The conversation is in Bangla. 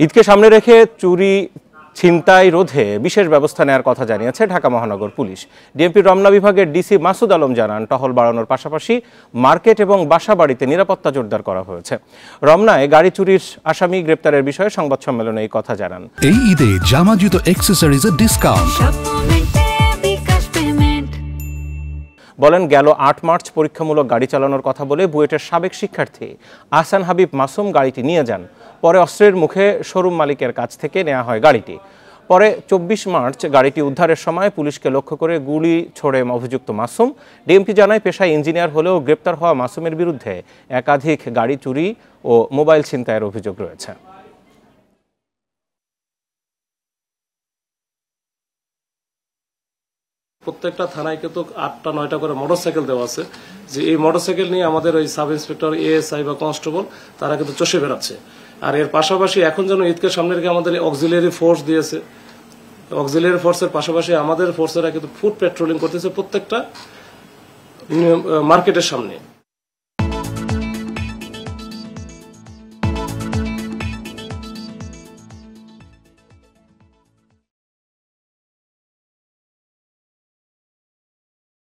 ঈদকে সামনে রেখে চুরি ছিনতাই রোধে বিশেষ ব্যবস্থা নেওয়ার কথা জানিয়েছে ঢাকা মহানগর পুলিশ। ডিএমপি রমনা বিভাগের ডিসি মাসুদ আলম জানান, টহল বাড়ানোর পাশাপাশি মার্কেট এবং বাসাবাড়িতে নিরাপত্তা জোরদার করা হয়েছে। রমনায় গাড়ি চুরির আসামি গ্রেপ্তারের বিষয়ে সংবাদ সম্মেলনে এই কথা জানান। এই ঈদে জামা জুতো অ্যাকসেসরিজের ডিসকাউন্ট। বলেন, গেল ৮ মার্চ পরীক্ষামূলক গাড়ি চালানোর কথা বলে বুয়েটের সাবেক শিক্ষার্থী আহসান হাবিব মাসুম গাড়িটি নিয়ে যান। পরে অস্ত্রের মুখে শোরুম মালিকের কাছ থেকে নেওয়া হয় গাড়িটি। পরে ২৪ মার্চ গাড়িটি উদ্ধারের সময় পুলিশকে লক্ষ্য করে গুলি ছোড়ে অভিযুক্ত মাসুম। ডিএমপি জানায়, পেশায় ইঞ্জিনিয়ার হলেও গ্রেপ্তার হওয়া মাসুমের বিরুদ্ধে একাধিক গাড়ি চুরি ও মোবাইল ছিনতাইয়ের অভিযোগ রয়েছে। প্রত্যেকটা থানায় কিন্তু ৮টা ৯টা করে মোটরসাইকেল দেওয়া আছে, যে এই মোটরসাইকেল নিয়ে আমাদের ওই সাব ইন্সপেক্টর, এএসআই বা কনস্টেবল তারা কিন্তু চষে বেড়াচ্ছে। আর এর পাশাপাশি এখন যেন ঈদকে সামনে রেখে আমাদের অক্সিলিয়ারি ফোর্স দিয়েছে। অক্সিলিয়ারি ফোর্সের পাশাপাশি আমাদের ফোর্সেরা কিন্তু ফুট পেট্রোলিং করতেছে প্রত্যেকটা মার্কেটের সামনে।